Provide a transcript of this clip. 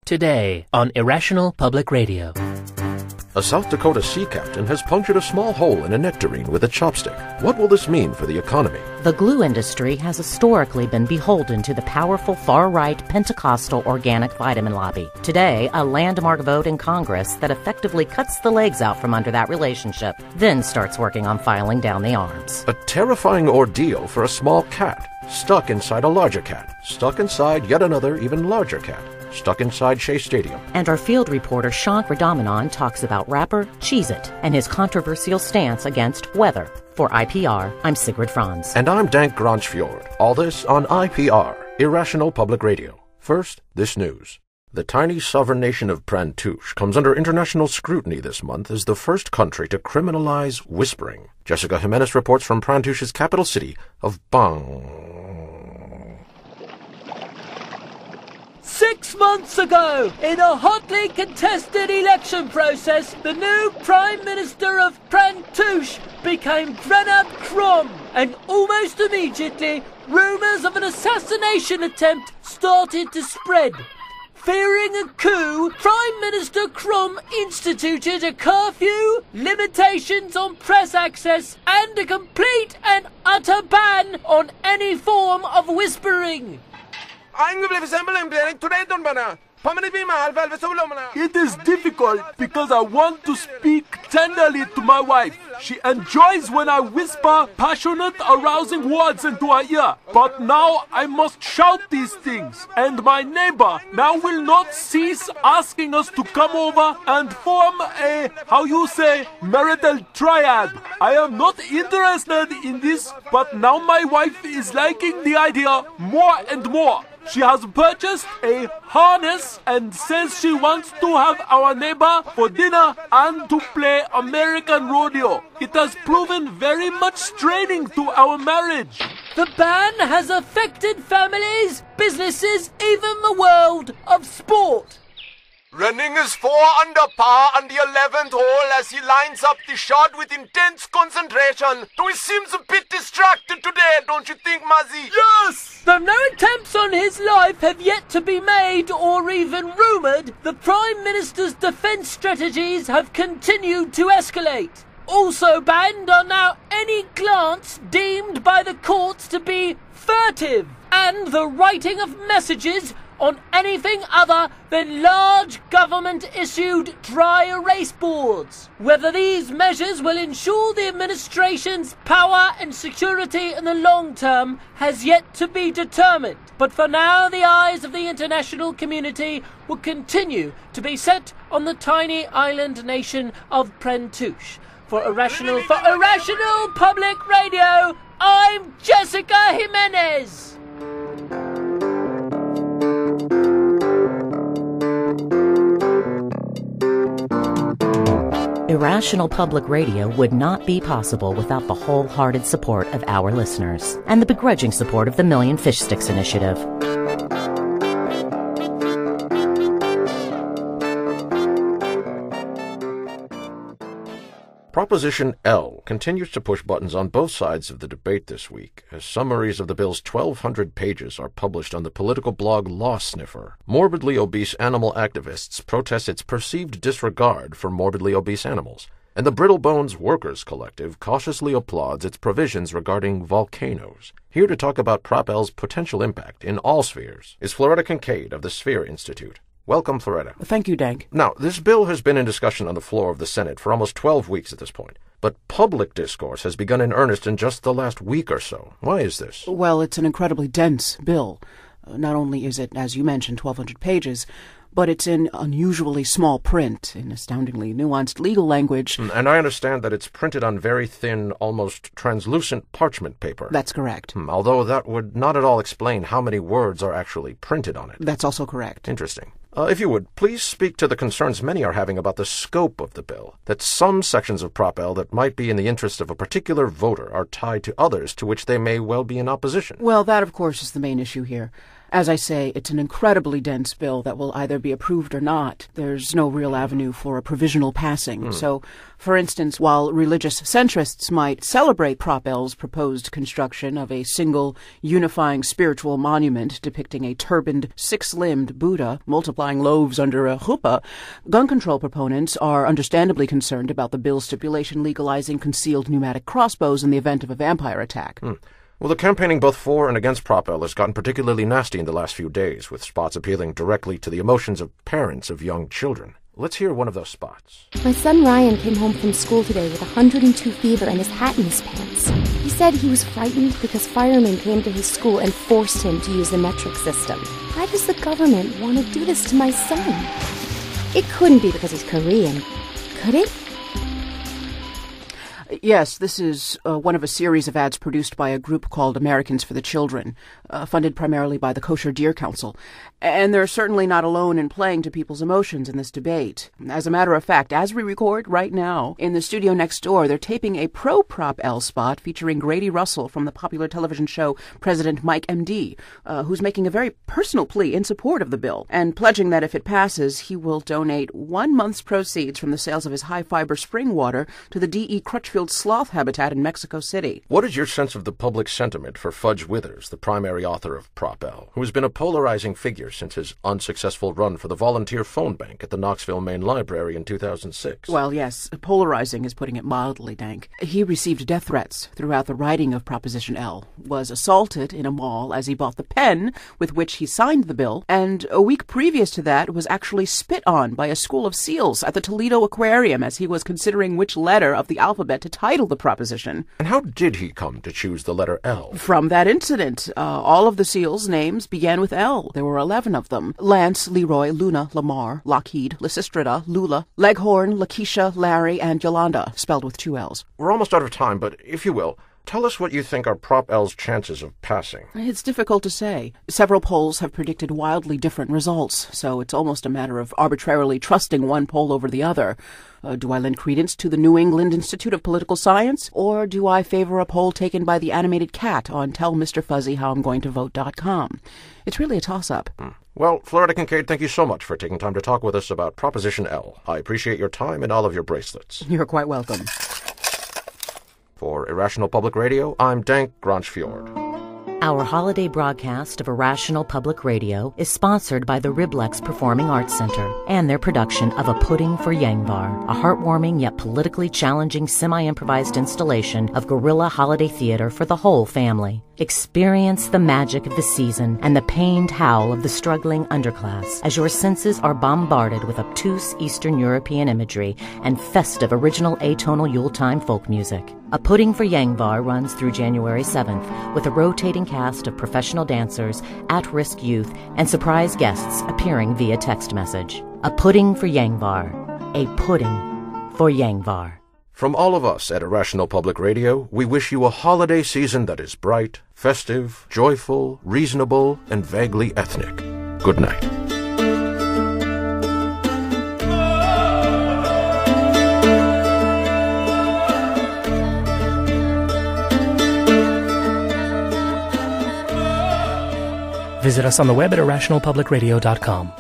Today on Irrational Public Radio. A South Dakota sea captain has punctured a small hole in a nectarine with a chopstick. What will this mean for the economy? The glue industry has historically been beholden to the powerful far-right Pentecostal organic vitamin lobby. Today, a landmark vote in Congress that effectively cuts the legs out from under that relationship, then starts working on filing down the arms. A terrifying ordeal for a small cat, stuck inside a larger cat, stuck inside yet another even larger cat, stuck inside Shea Stadium. And our field reporter Sean Radamanon talks about rapper Cheez-It and his controversial stance against weather. For IPR, I'm Sigrid Franz. And I'm Dank Granchfjord. All this on IPR, Irrational Public Radio. First, this news. The tiny sovereign nation of Prantouche comes under international scrutiny this month as the first country to criminalize whispering. Jessica Jimenez reports from Prantouche's capital city of Bang. 6 months ago, in a hotly contested election process, the new Prime Minister of Prantouche became Brenna Krom, and almost immediately, rumours of an assassination attempt started to spread. Fearing a coup, Prime Minister Krom instituted a curfew, limitations on press access, and a complete and utter ban on any form of whispering. It is difficult because I want to speak tenderly to my wife. She enjoys when I whisper passionate, arousing words into her ear. But now I must shout these things. And my neighbor now will not cease asking us to come over and form a, marital triad. I am not interested in this, but now my wife is liking the idea more and more. She has purchased a harness and says she wants to have our neighbor for dinner and to play American rodeo. It has proven very much straining to our marriage. The ban has affected families, businesses, even the world of sport. Running is 4 under par on the 11th hole as he lines up the shot with intense concentration. Though he seems a bit distracted today, don't you think, Mazzy? Yes! Though no attempts on his life have yet to be made or even rumoured, the Prime Minister's defence strategies have continued to escalate. Also banned are now any glance deemed by the courts to be furtive, and the writing of messages on anything other than large government-issued dry erase boards. Whether these measures will ensure the administration's power and security in the long term has yet to be determined. But for now, the eyes of the international community will continue to be set on the tiny island nation of Prantouche. For Irrational Public Radio, I'm Jessica Jimenez. Irrational Public Radio would not be possible without the wholehearted support of our listeners and the begrudging support of the Million Fish Sticks Initiative. Proposition L continues to push buttons on both sides of the debate this week, as summaries of the bill's 1,200 pages are published on the political blog Law Sniffer. Morbidly obese animal activists protest its perceived disregard for morbidly obese animals, and the Brittle Bones Workers Collective cautiously applauds its provisions regarding volcanoes. Here to talk about Prop L's potential impact in all spheres is Floretta Kincaid of the Sphere Institute. Welcome, Floretta. Thank you, Dank. Now, this bill has been in discussion on the floor of the Senate for almost 12 weeks at this point, but public discourse has begun in earnest in just the last week or so. Why is this? Well, it's an incredibly dense bill. Not only is it, as you mentioned, 1,200 pages, but it's in unusually small print, in astoundingly nuanced legal language. And I understand that it's printed on very thin, almost translucent parchment paper. That's correct. Although that would not at all explain how many words are actually printed on it. That's also correct. Interesting. If you would, please speak to the concerns many are having about the scope of the bill, that some sections of Prop L that might be in the interest of a particular voter are tied to others to which they may well be in opposition. Well, that, of course, is the main issue here. As I say, it's an incredibly dense bill that will either be approved or not. There's no real avenue for a provisional passing. So, for instance, while religious centrists might celebrate Prop L's proposed construction of a single, unifying spiritual monument depicting a turbaned, six-limbed Buddha multiplying loaves under a chuppah, gun control proponents are understandably concerned about the bill's stipulation legalizing concealed pneumatic crossbows in the event of a vampire attack. Well, the campaigning both for and against Prop L has gotten particularly nasty in the last few days, with spots appealing directly to the emotions of parents of young children. Let's hear one of those spots. My son Ryan came home from school today with 102 fever and his hat in his pants. He said he was frightened because firemen came to his school and forced him to use the metric system. Why does the government want to do this to my son? It couldn't be because he's Korean, could it? Yes, this is one of a series of ads produced by a group called Americans for the Children, funded primarily by the Kosher Deer Council. And they're certainly not alone in playing to people's emotions in this debate. As a matter of fact, as we record right now, in the studio next door, they're taping a pro-Prop L spot featuring Grady Russell from the popular television show President Mike MD, who's making a very personal plea in support of the bill, and pledging that if it passes, he will donate 1 month's proceeds from the sales of his high-fiber spring water to the D.E. Crutchfield sloth habitat in Mexico City. What is your sense of the public sentiment for Fudge Withers, the primary author of Prop L, who has been a polarizing figure since his unsuccessful run for the volunteer phone bank at the Knoxville Main Library in 2006? Well, yes, polarizing is putting it mildly, Dank. He received death threats throughout the writing of Proposition L, was assaulted in a mall as he bought the pen with which he signed the bill, and a week previous to that was actually spit on by a school of seals at the Toledo Aquarium as he was considering which letter of the alphabet to title the proposition. And how did he come to choose the letter L? From that incident. All of the seals' names began with L. There were 11 of them. Lance, Leroy, Luna, Lamar, Lockheed, Lysistrata, Lula, Leghorn, Lakeisha, Larry, and Yolanda, spelled with 2 L's. We're almost out of time, but if you will, tell us what you think are Prop L's chances of passing. It's difficult to say. Several polls have predicted wildly different results, so it's almost a matter of arbitrarily trusting one poll over the other. Do I lend credence to the New England Institute of Political Science, or do I favor a poll taken by the animated cat on tellmrfuzzyhowimgoingtovote.com? It's really a toss-up. Well, Florida Kincaid, thank you so much for taking time to talk with us about Proposition L. I appreciate your time and all of your bracelets. You're quite welcome. For Irrational Public Radio, I'm Dank Granchfjord. Our holiday broadcast of Irrational Public Radio is sponsored by the Riblex Performing Arts Center and their production of A Pudding for Yangvar, a heartwarming yet politically challenging semi-improvised installation of guerrilla holiday theater for the whole family. Experience the magic of the season and the pained howl of the struggling underclass as your senses are bombarded with obtuse Eastern European imagery and festive original atonal Yuletime folk music. A Pudding for Yangvar runs through January 7th with a rotating cast of professional dancers, at-risk youth, and surprise guests appearing via text message. A Pudding for Yangvar. A Pudding for Yangvar. From all of us at Irrational Public Radio, we wish you a holiday season that is bright, festive, joyful, reasonable, and vaguely ethnic. Good night. Visit us on the web at irrationalpublicradio.com.